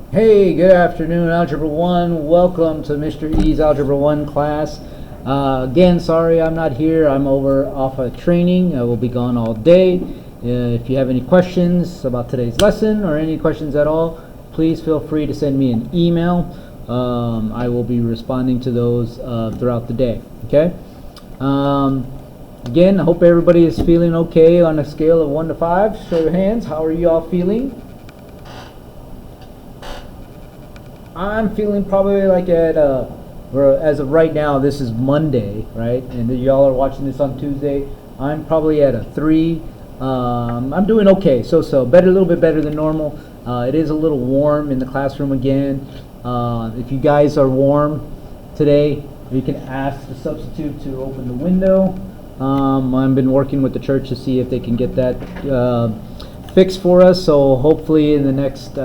Hey, good afternoon, Algebra 1. Welcome to Mr. E's Algebra 1 class. Again, sorry I'm not here. I'm over off a training. I will be gone all day. If you have any questions about today's lesson or any questions at all, please feel free to send me an email. I will be responding to those throughout the day. Okay? Again, I hope everybody is feeling okay on a scale of 1 to 5. Show your hands. How are you all feeling? I'm feeling probably like as of right now, this is Monday, right? And y'all are watching this on Tuesday. I'm probably at a 3. I'm doing okay, so better, a little bit better than normal. It is a little warm in the classroom again. If you guys are warm today, you can ask the substitute to open the window. I've been working with the church to see if they can get that fixed for us. So hopefully in the next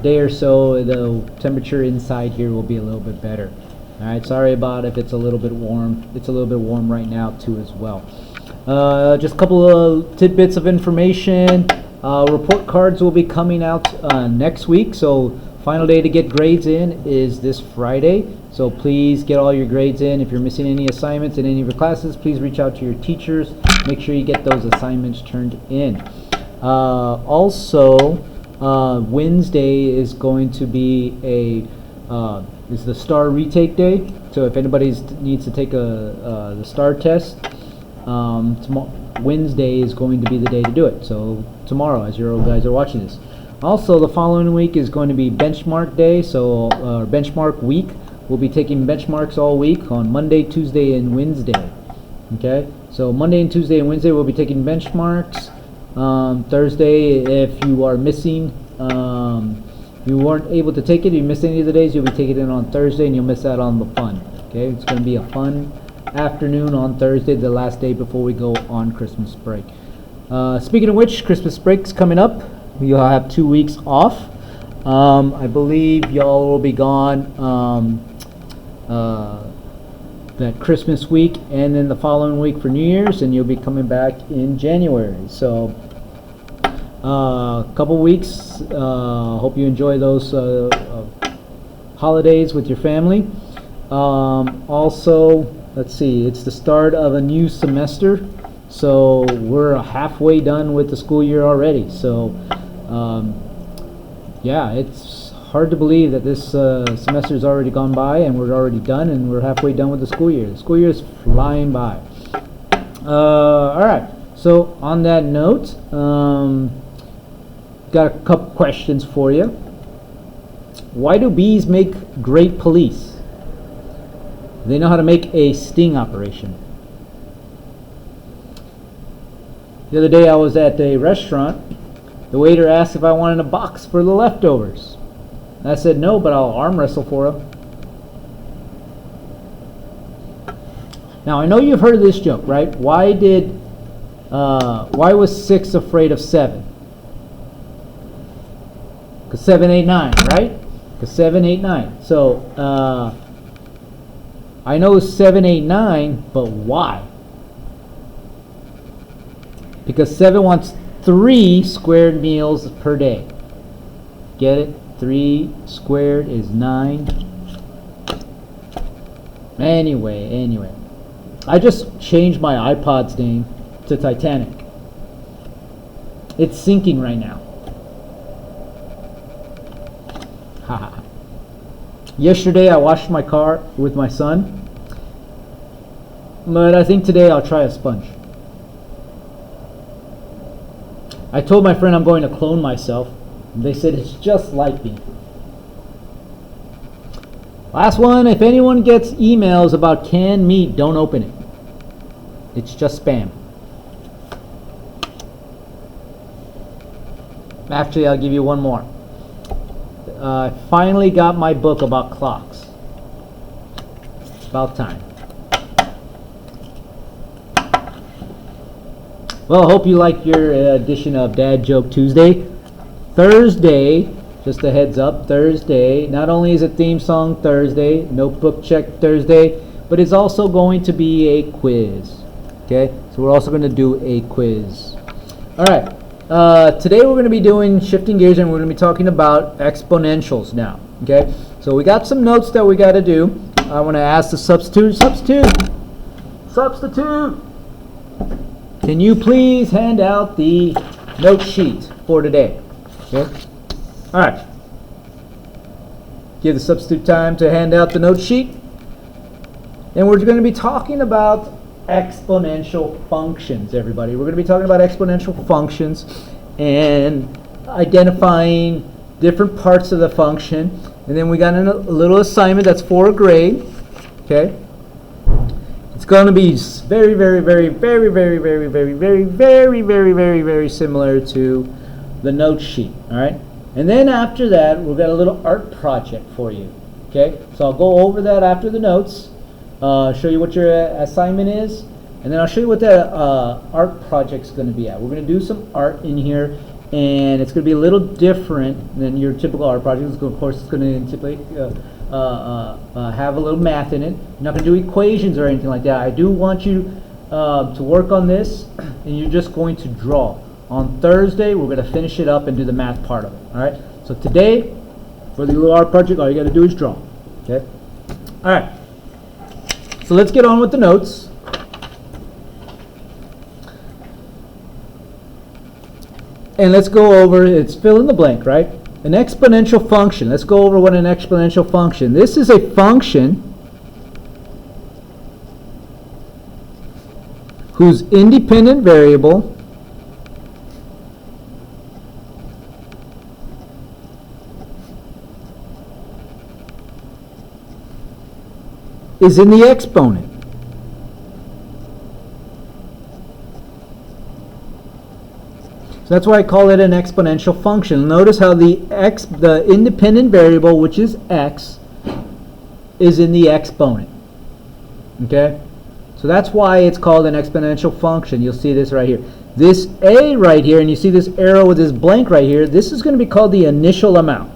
day or so, the temperature inside here will be a little bit better. All right, sorry about if it's a little bit warm. It's a little bit warm right now too as well. Just a couple of tidbits of information. Report cards will be coming out next week. So final day to get grades in is this Friday. So please get all your grades in. If you're missing any assignments in any of your classes, please reach out to your teachers. Make sure you get those assignments turned in. Also, Wednesday is going to be is the STAR retake day. So if anybody needs to take the STAR test, Wednesday is going to be the day to do it. So tomorrow, as you guys are watching this. Also, the following week is going to be benchmark day. So benchmark week. We'll be taking benchmarks all week on Monday, Tuesday, and Wednesday. Okay. So Monday and Tuesday and Wednesday we'll be taking benchmarks. Thursday, if you are missing, you weren't able to take it, you missed any of the days, you'll be taking it on Thursday and you'll miss out on the fun. Okay, it's going to be a fun afternoon on Thursday, the last day before we go on Christmas break. Speaking of which, Christmas break's coming up. You'll have 2 weeks off. I believe y'all will be gone that Christmas week and then the following week for New Year's, and you'll be coming back in January. So a couple weeks. Hope you enjoy those holidays with your family. Also, let's see, it's the start of a new semester, so we're halfway done with the school year already. So yeah, it's hard to believe that this semester's already gone by and we're already done and we're halfway done with the school year. The school year is flying by. Alright, so on that note, got a couple questions for you. Why do bees make great police? They know how to make a sting operation. The other day I was at a restaurant. The waiter asked if I wanted a box for the leftovers. I said no, but I'll arm wrestle for him. Now I know you've heard of this joke, right? Why was 6 afraid of 7? Because 7, 8, 9, right? Because 7, 8, 9. So I know 7, 8, 9, but why? Because 7 wants 3 squared meals per day. Get it? 3 squared is 9. Anyway. I just changed my iPod's name to Titanic. It's sinking right now. Haha. Yesterday I washed my car with my son, but I think today I'll try a sponge. I told my friend I'm going to clone myself. They said it's just like me. Last one, if anyone gets emails about canned meat, don't open it. It's just spam. Actually, I'll give you one more. I finally got my book about clocks. About time. Well, I hope you like your edition of Dad Joke Tuesday. Thursday, just a heads up, Thursday, not only is it theme song Thursday, notebook check Thursday, but it's also going to be a quiz. Okay, so we're also going to do a quiz. All right, Today we're going to be doing shifting gears, and we're going to be talking about exponentials now. Okay, so we got some notes that we got to do. I want to ask the substitute. Can you please hand out the note sheet for today? Okay. All right. Give the substitute time to hand out the note sheet. And we're going to be talking about exponential functions, everybody. We're going to be talking about exponential functions and identifying different parts of the function. And then we got a little assignment that's for a grade. Okay. It's going to be very, very, very, very, very, very, very, very, very, very, very, very similar to the note sheet. All right. And then after that, we've got a little art project for you. Okay. So I'll go over that after the notes. Show you what your assignment is, and then I'll show you what the art project's going to be at. We're going to do some art in here, and it's going to be a little different than your typical art project. Of course, it's going to typically have a little math in it. You're not going to do equations or anything like that. I do want you to work on this, and you're just going to draw. On Thursday, we're going to finish it up and do the math part of it. All right. So today, for the little art project, all you got to do is draw. Okay. All right. So let's get on with the notes. And let's go over, it's fill in the blank, right? An exponential function. Let's go over what an exponential function. This is a function whose independent variable is in the exponent. So that's why I call it an exponential function. Notice how the independent variable, which is x, is in the exponent. Okay? So that's why it's called an exponential function. You'll see this right here. This a right here, and you see this arrow with this blank right here, this is going to be called the initial amount.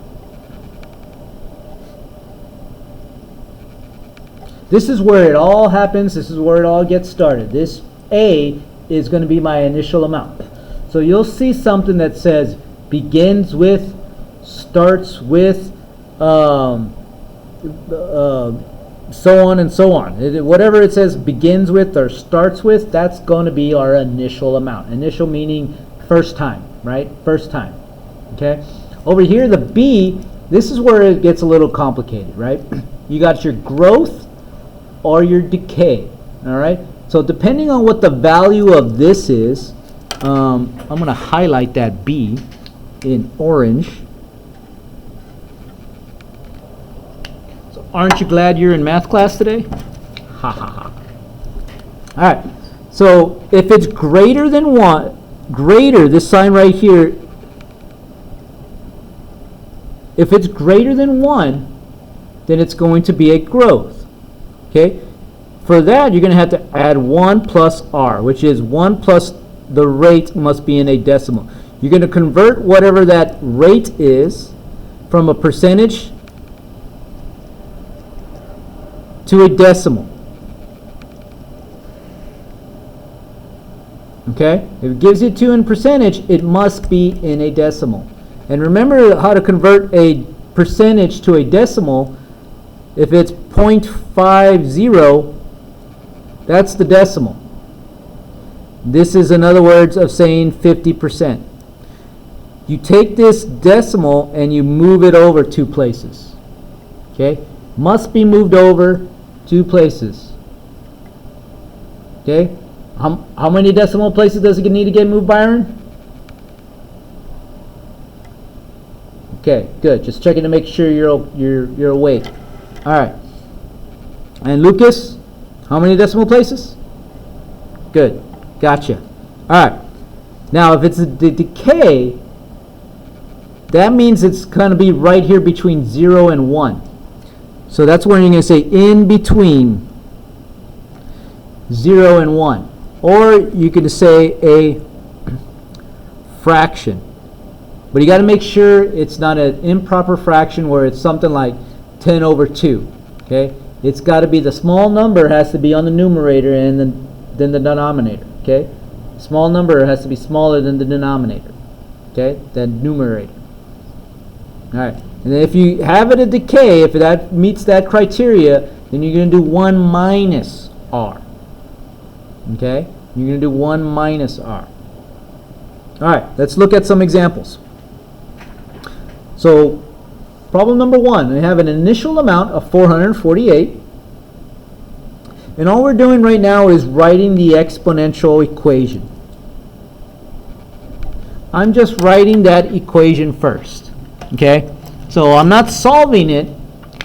This is where it all happens. This is where it all gets started. This A is going to be my initial amount. So you'll see something that says begins with, starts with, so on and so on. Whatever it says begins with or starts with, that's going to be our initial amount. Initial meaning first time, right? First time. Okay? Over here, the B, this is where it gets a little complicated, right? You got your growth or your decay. All right. So depending on what the value of this is, I'm going to highlight that B in orange. So aren't you glad you're in math class today? Ha ha ha. All right. So if it's greater than 1, greater, this sign right here, if it's greater than 1, then it's going to be a growth. Okay, for that you're going to have to add 1 plus r, which is 1 plus the rate must be in a decimal. You're going to convert whatever that rate is from a percentage to a decimal. Okay, if it gives you 2 in percentage, it must be in a decimal. And remember how to convert a percentage to a decimal. If it's 0.50, that's the decimal. This is another words of saying 50%. You take this decimal and you move it over 2 places. Okay? Must be moved over 2 places. Okay? How many decimal places does it need to get moved, Byron? Okay, good. Just checking to make sure you're awake. All right. And Lucas, how many decimal places? Good. Gotcha. All right. Now, if it's the decay, that means it's going to be right here between 0 and 1. So that's where you're going to say in between 0 and 1. Or you could say a fraction. But you got to make sure it's not an improper fraction where it's something like 10 over 2. Okay? It's got to be the small number has to be on the numerator and then the denominator. Okay? Small number has to be smaller than the denominator. Okay, the numerator. All right, and then if you have it a decay, if that meets that criteria, then you're going to do 1 minus r. Okay, you're going to do 1 minus r. All right, let's look at some examples. So, problem number 1, we have an initial amount of 448. And all we're doing right now is writing the exponential equation. I'm just writing that equation first. Okay? So I'm not solving it.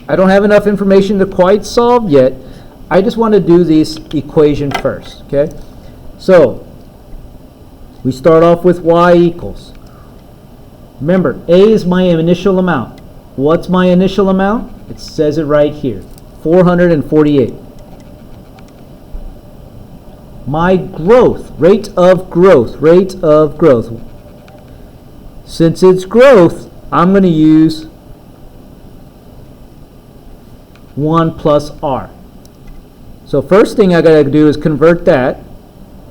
I don't have enough information to quite solve yet. I just want to do this equation first. Okay? So we start off with y equals. Remember, a is my initial amount. What's my initial amount? It says it right here. 448. My growth, rate of growth. Since it's growth, I'm going to use 1 plus r. So first thing I got to do is convert that.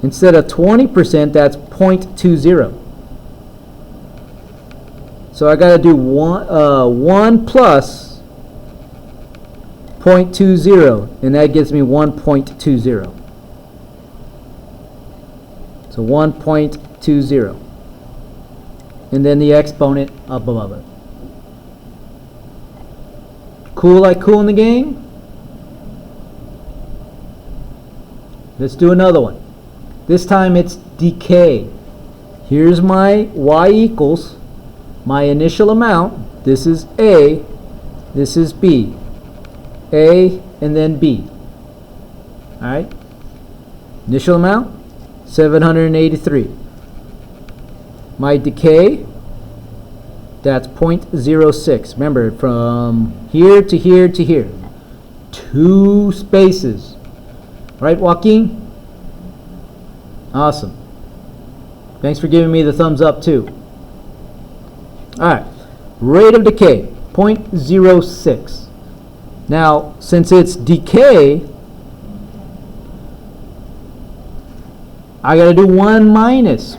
Instead of 20%, that's 0.20. So I got to do 1 plus 0.20, and that gives me 1.20. So 1.20. And then the exponent up above it. Cool like cool in the game? Let's do another one. This time it's decay. Here's my y equals my initial amount. This is A. This is B. A and then B. Alright? Initial amount? 783. My decay, that's 0.06. Remember, from here to here to here. 2 spaces. Right, Joaquin? Awesome. Thanks for giving me the thumbs up, too. Alright. Rate of decay, 0.06. Now, since it's decay, I got to do 1 minus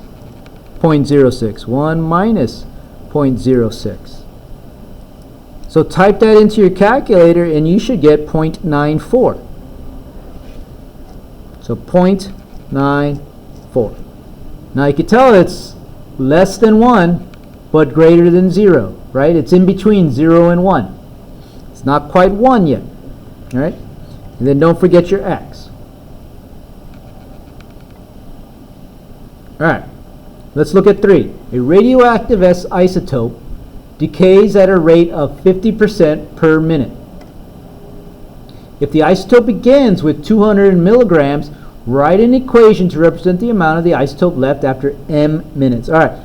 0.06. 1 minus 0.06. So type that into your calculator and you should get 0.94. So 0.94. Now you can tell it's less than 1 but greater than 0, right? It's in between 0 and 1. It's not quite 1 yet. All right? And then don't forget your x. All right. Let's look at 3. A radioactive isotope decays at a rate of 50% per minute. If the isotope begins with 200 milligrams, write an equation to represent the amount of the isotope left after m minutes. All right.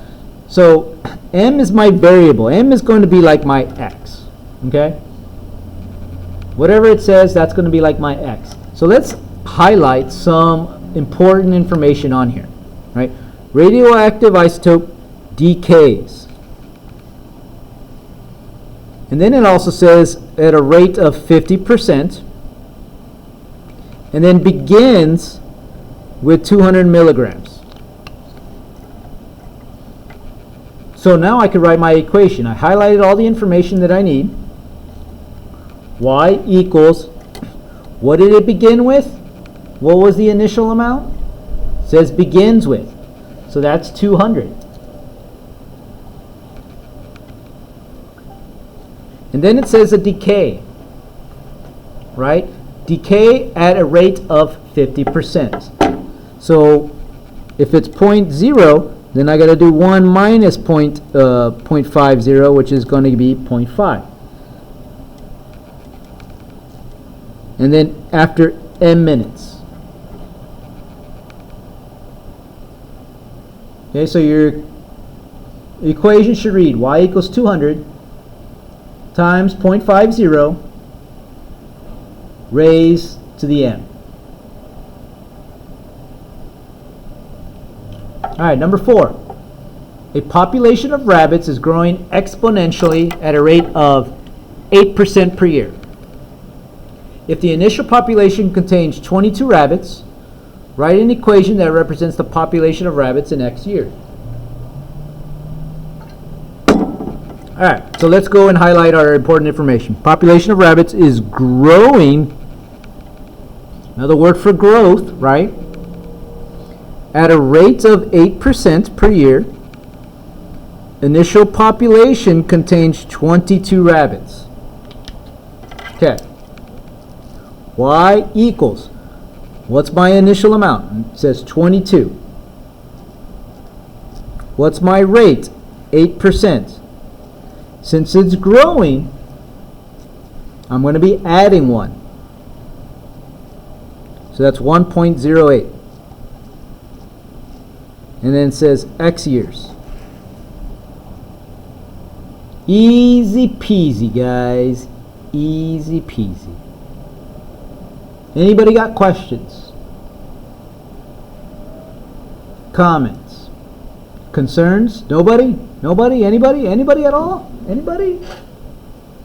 So m is my variable. M is going to be like my x. Okay? Whatever it says, that's going to be like my x. So let's highlight some important information on here. Right? Radioactive isotope decays. And then it also says at a rate of 50%. And then begins with 200 milligrams. So now I could write my equation. I highlighted all the information that I need. Y equals, what did it begin with? What was the initial amount? It says begins with. So that's 200. And then it says a decay, right? Decay at a rate of 50%. So if it's 0.0, then I got to do 1 minus 0.50, which is going to be 0.5. And then after m minutes. Okay, so your equation should read y equals 200 times 0.50 raised to the m. Alright, number 4. A population of rabbits is growing exponentially at a rate of 8% per year. If the initial population contains 22 rabbits, write an equation that represents the population of rabbits in X years. All right, so let's go and highlight our important information. Population of rabbits is growing, another word for growth, right? At a rate of 8% per year. Initial population contains 22 rabbits. Okay. Y equals, what's my initial amount? It says 22. What's my rate? 8%. Since it's growing, I'm going to be adding 1. So that's 1.08. And then it says X years. Easy peasy, guys. Easy peasy. Anybody got questions? Comments? Concerns? Nobody? Nobody? Anybody? Anybody at all? Anybody?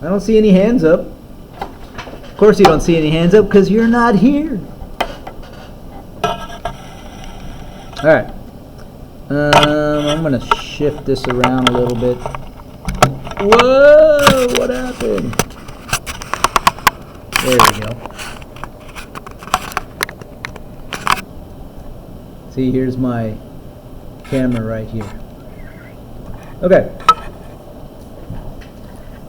I don't see any hands up. Of course you don't see any hands up because you're not here. Alright. I'm going to shift this around a little bit. Whoa! What happened? There we go. See, here's my camera right here. Okay.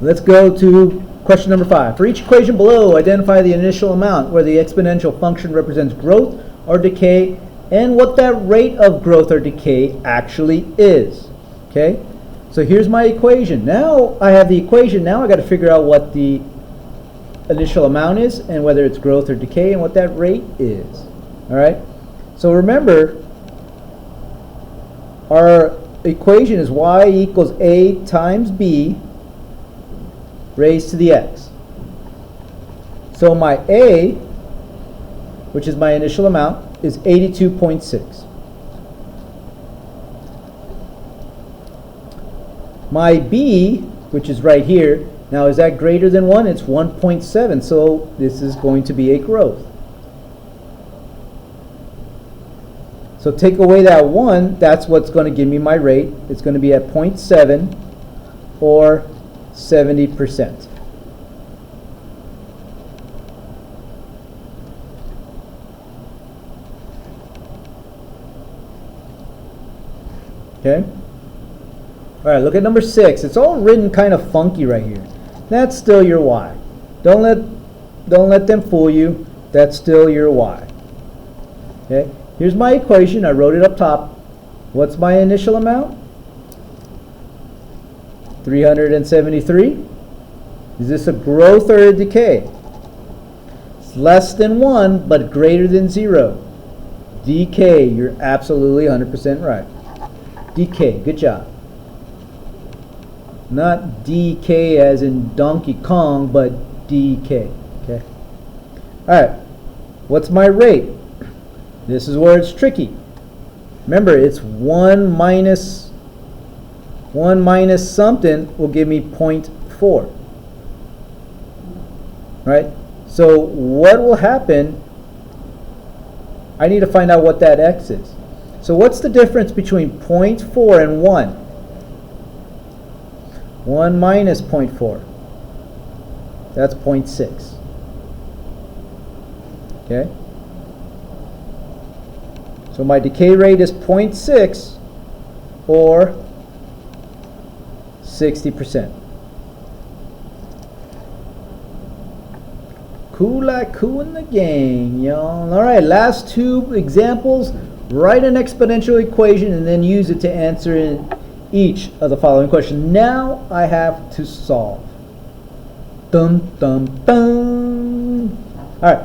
Let's go to question number 5. For each equation below, identify the initial amount where the exponential function represents growth or decay and what that rate of growth or decay actually is. Okay? So here's my equation. Now I have the equation. Now I got to figure out what the initial amount is and whether it's growth or decay and what that rate is. All right? So remember, our equation is y equals a times b raised to the x. So my a, which is my initial amount, is 82.6. My b, which is right here, now is that greater than 1? It's 1.7, so this is going to be a growth. So take away that 1, that's what's going to give me my rate. It's going to be at 0.7 or 70%. Okay? Alright, look at number 6. It's all written kind of funky right here. That's still your y. Don't let them fool you. That's still your y. Okay? Here's my equation. I wrote it up top. What's my initial amount? 373. Is this a growth or a decay? It's less than 1, but greater than 0. Decay. You're absolutely 100% right. Decay. Good job. Not DK as in Donkey Kong, but DK. Okay. Alright. What's my rate? This is where it's tricky. Remember, it's 1 minus something will give me 0.4. Right? So what will happen? I need to find out what that x is. So what's the difference between 0.4 and 1? 1 minus 0.4. That's 0.6. Okay? So my decay rate is 0.6 or 60%. Cool like cool in the gang, y'all. Alright, last 2 examples. Write an exponential equation and then use it to answer in each of the following questions. Now I have to solve. Dum dum dum. Alright.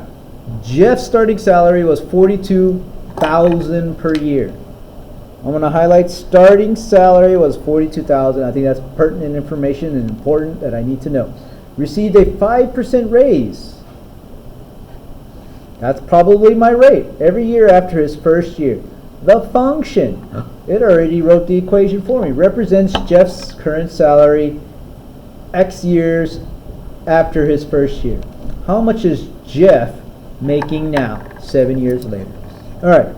Jeff's starting salary was $42,000 per year. I'm going to highlight starting salary was $42,000. I think that's pertinent information and important that I need to know. Received a 5% raise. That's probably my rate every year after his first year. The function, it already wrote the equation for me, represents Jeff's current salary X years after his first year. How much is Jeff making now, 7 years later? All right,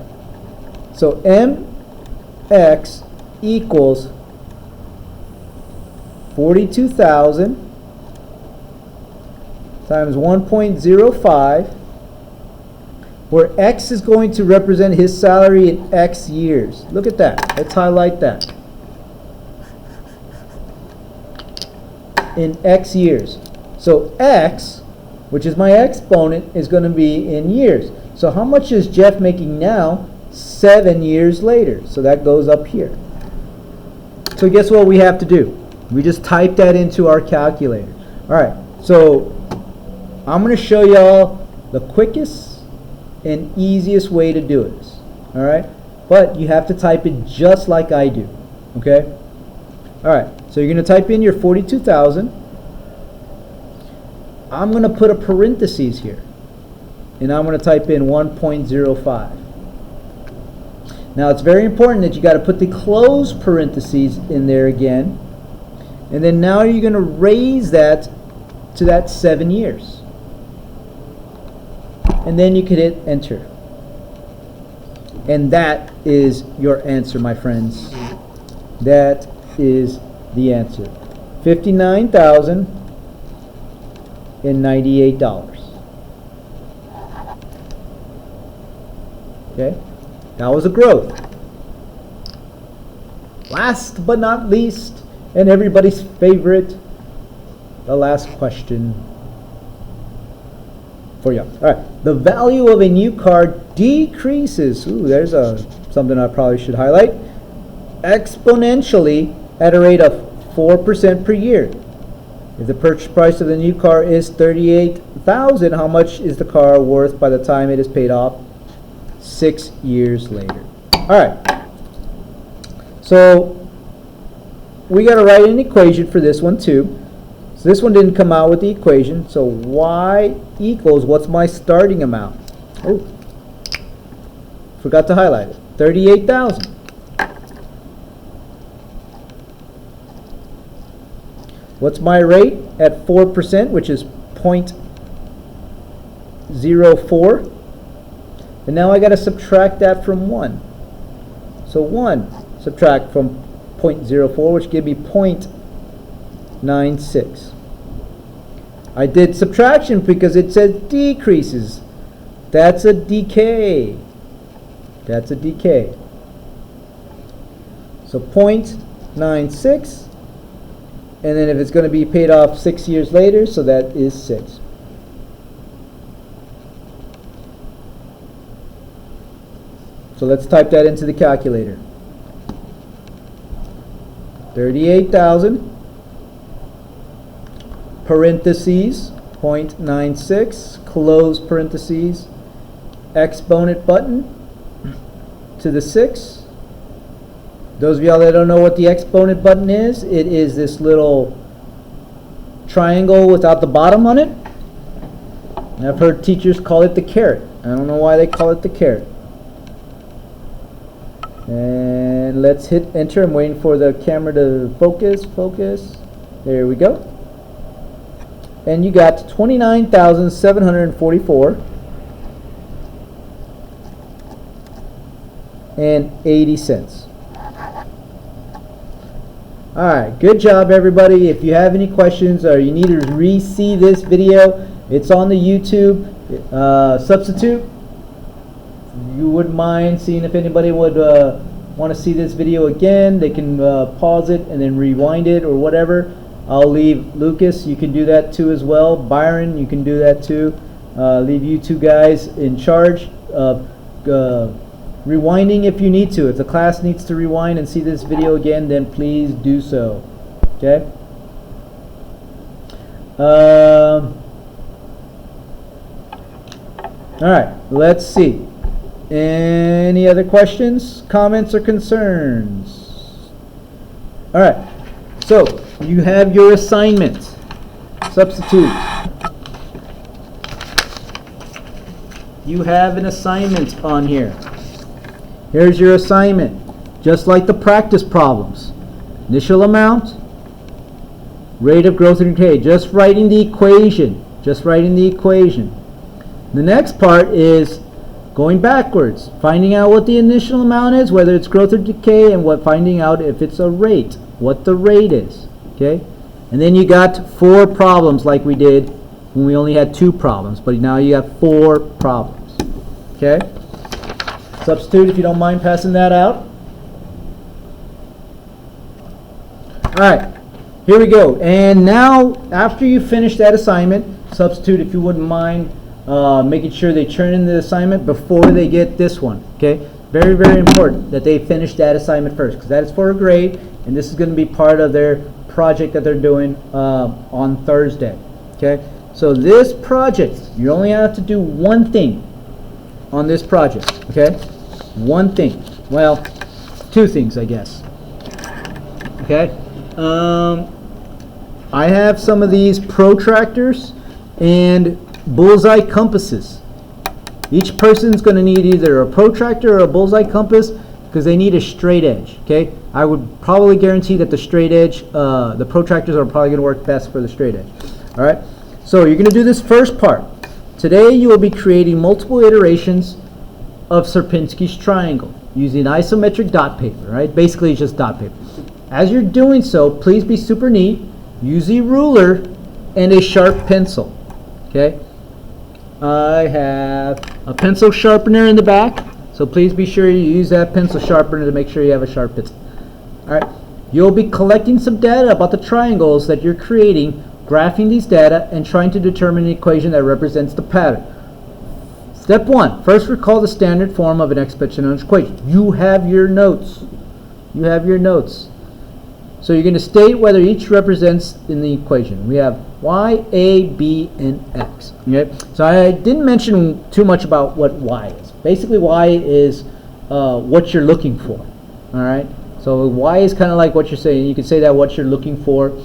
so MX equals 42,000 times 1.05, where X is going to represent his salary in X years. Look at that. Let's highlight that. In X years. So X, which is my exponent, is going to be in years. So how much is Jeff making now 7 years later? So that goes up here. So guess what we have to do? We just type that into our calculator. Alright, so I'm going to show y'all the quickest and easiest way to do this. Alright, but you have to type it just like I do. Okay? Alright, so you're going to type in your 42,000. I'm going to put a parentheses here. And I'm going to type in 1.05. Now it's very important that you got to put the close parentheses in there again. And then now you're going to raise that to that 7 years. And then you can hit enter. And that is your answer, my friends. That is the answer. $59,098. Okay? That was a growth. Last but not least, and everybody's favorite, the last question for you. All right. The value of a new car decreases. Ooh, there's something I probably should highlight. Exponentially at a rate of 4% per year. If the purchase price of the new car is $38,000, how much is the car worth by the time it is paid off 6 years later? All right. So we got to write an equation for this one too. So this one didn't come out with the equation. So y equals, what's my starting amount? Oh, forgot to highlight it. 38,000. What's my rate at 4%, which is 0.04? And now I got to subtract that from 1. So 1 subtract from 0.04, which gives me 0.96. I did subtraction because it said decreases. That's a decay. That's a decay. So 0.96. And then if it's going to be paid off 6 years later, so that is 6. So let's type that into the calculator. 38,000 parentheses 0.96 close parentheses exponent button to the 6. Those of y'all that don't know what the exponent button is, it is this little triangle without the bottom on it. And I've heard teachers call it the caret. I don't know why they call it the caret. And let's hit enter. I'm waiting for the camera to focus. There we go. And you got 29,744 and 80 cents. Alright, good job everybody. If you have any questions or you need to re-see this video, it's on the YouTube substitute. You wouldn't mind seeing if anybody would want to see this video again. They can pause it and then rewind it or whatever. I'll leave Lucas, you can do that too as well. Byron, you can do that too. Leave you two guys in charge of rewinding if you need to. If the class needs to rewind and see this video again, then please do so. Okay? Alright, let's see. Any other questions, comments, or concerns? Alright, so you have your assignment. Substitute. You have an assignment on here. Here's your assignment. Just like the practice problems. Initial amount, rate of growth and decay. Just writing the equation. The next part is going backwards, finding out what the initial amount is, whether it's growth or decay, and finding out if it's a rate, what the rate is. Okay? And then you got 4 problems like we did when we only had 2 problems, but now you got 4 problems. Okay? Substitute if you don't mind passing that out. Alright, here we go. And now, after you finish that assignment, substitute if you wouldn't mind making sure they turn in the assignment before they get this one. Okay? Very, very important that they finish that assignment first, because that is for a grade, and this is going to be part of their project that they're doing on Thursday. Okay? So this project, you only have to do one thing on this project. Okay? One thing. Well, 2 things, I guess. Okay? I have some of these protractors and bullseye compasses. Each person's going to need either a protractor or a bullseye compass because they need a straight edge. Okay, I would probably guarantee that the straight edge, the protractors are probably going to work best for the straight edge. All right, so you're going to do this first part. Today you will be creating multiple iterations of Sierpinski's triangle using isometric dot paper. Right, basically it's just dot paper. As you're doing so, please be super neat. Use a ruler and a sharp pencil. Okay, I have a pencil sharpener in the back, so please be sure you use that pencil sharpener to make sure you have a sharp pencil. Alright, you'll be collecting some data about the triangles that you're creating, graphing these data, and trying to determine an equation that represents the pattern. Step 1. First, recall the standard form of an exponential equation. You have your notes. You have your notes. So you're going to state whether each represents in the equation. We have y, a, b, and x. Okay? So I didn't mention too much about what y is. Basically, y is what you're looking for. All right. So y is kind of like what you're saying. You can say that what you're looking for.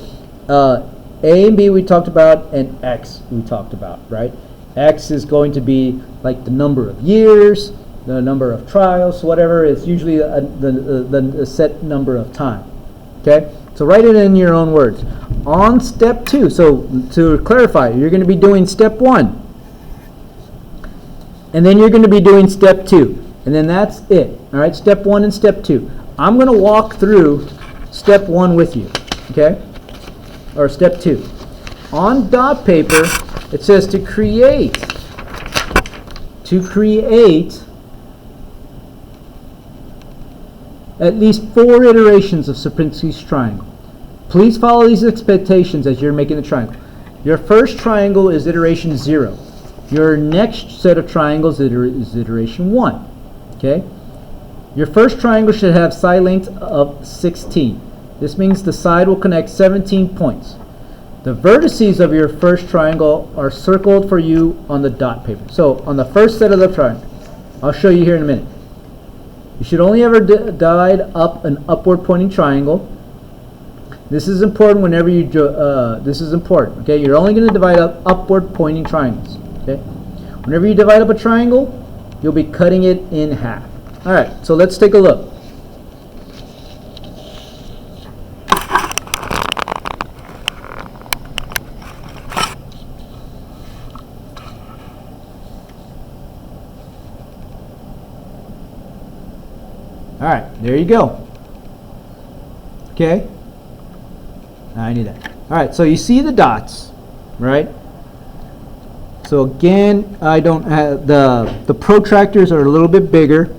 A and b we talked about, and x we talked about. Right. X is going to be like the number of years, the number of trials, whatever. It's usually the set number of time. Okay, so write it in your own words. On step 2, so to clarify, you're going to be doing step 1, and then you're going to be doing step 2, and then that's it. All right, step 1 and step 2. I'm going to walk through step 1 with you. Okay, or step 2. On dot paper, it says to create at least 4 iterations of Sierpinski's triangle. Please follow these expectations as you're making the triangle. Your first triangle is iteration 0. Your next set of triangles is iteration 1. Okay? Your first triangle should have side length of 16. This means the side will connect 17 points. The vertices of your first triangle are circled for you on the dot paper. So on the first set of the triangle, I'll show you here in a minute. You should only ever divide up an upward pointing triangle. This is important whenever you this is important. Okay, you're only going to divide up upward pointing triangles. Okay, whenever you divide up a triangle, you'll be cutting it in half. All right, so let's take a look. All right, there you go. Okay, I need that. All right, so you see the dots, right? So again, I don't have the protractors are a little bit bigger.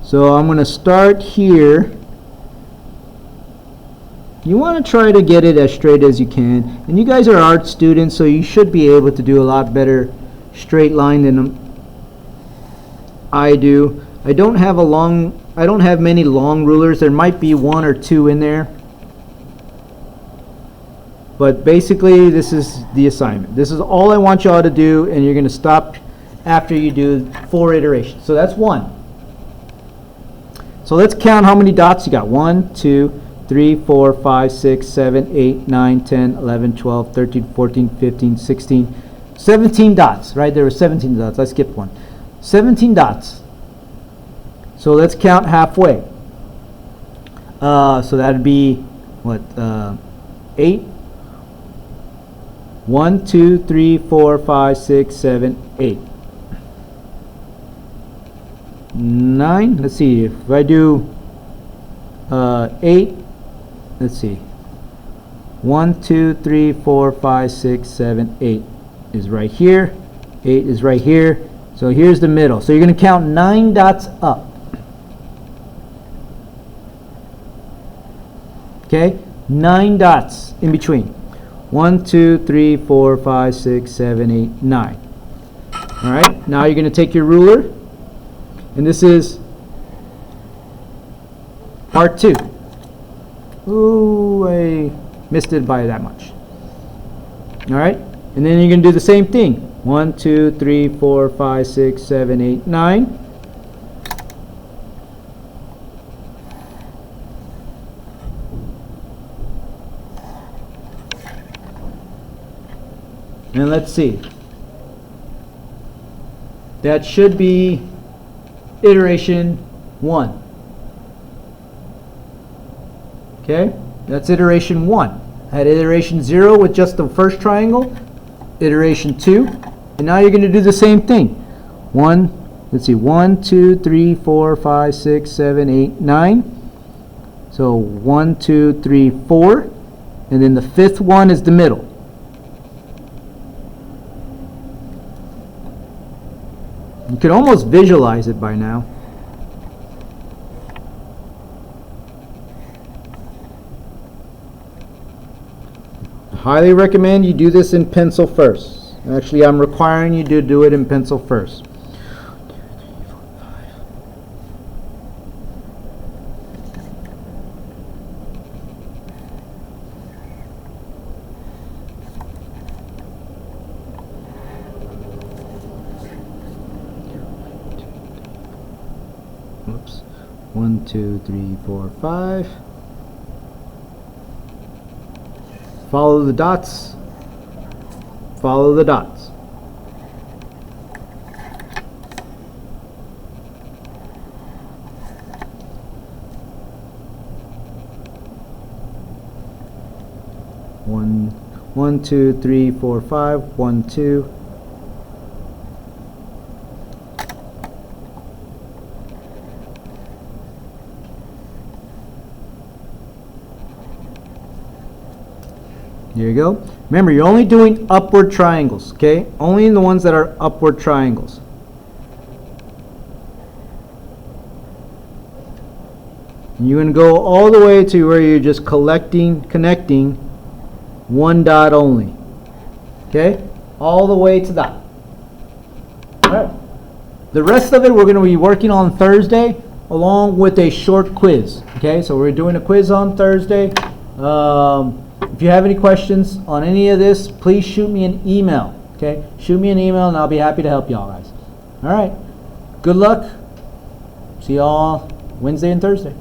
So I'm going to start here. You want to try to get it as straight as you can. And you guys are art students, so you should be able to do a lot better straight line than I do. I don't have many long rulers. There might be 1 or 2 in there. But basically, this is the assignment. This is all I want y'all to do, and you're going to stop after you do 4 iterations. So that's 1. So let's count how many dots you got. 1, 2, 3, 4, 5, 6, 7, 8, 9, 10, 11, 12, 13, 14, 15, 16, 17 dots, right? There were 17 dots. I skipped 1. 17 dots. So let's count halfway. So that'd be what? 8. 1, 2, 3, 4, 5, 6, 7, 8. 9. Let's see. If I do 8, let's see. 1, 2, 3, 4, 5, 6, 7, 8 is right here. 8 is right here. So here's the middle. So you're going to count 9 dots up. Okay? 9 dots in between. 1, 2, 3, 4, 5, 6, 7, 8, 9. All right? Now you're going to take your ruler, and this is part 2. Ooh, I missed it by that much. All right? And then you're going to do the same thing. 1, 2, 3, 4, 5, 6, 7, 8, 9. And let's see. That should be iteration 1. Okay? That's iteration 1. I had iteration 0 with just the first triangle. Iteration 2. And now you're going to do the same thing. 1, 2, 3, 4, 5, 6, 7, 8, 9. So 1, 2, 3, 4. And then the 5th one is the middle. You can almost visualize it by now. I highly recommend you do this in pencil first. Actually, I'm requiring you to do it in pencil first. Oops. 1, 2, 3, 4, 5. Follow the dots. Follow the dots. One, 2, 3, 4, 5. 1, 2. There you go. Remember, you're only doing upward triangles, okay? Only in the ones that are upward triangles. And you're going to go all the way to where you're just connecting one dot only. Okay? All the way to that. All right. The rest of it we're going to be working on Thursday along with a short quiz. Okay? So we're doing a quiz on Thursday. If you have any questions on any of this, please shoot me an email. Okay? Shoot me an email and I'll be happy to help y'all guys. All right. Good luck. See y'all Wednesday and Thursday.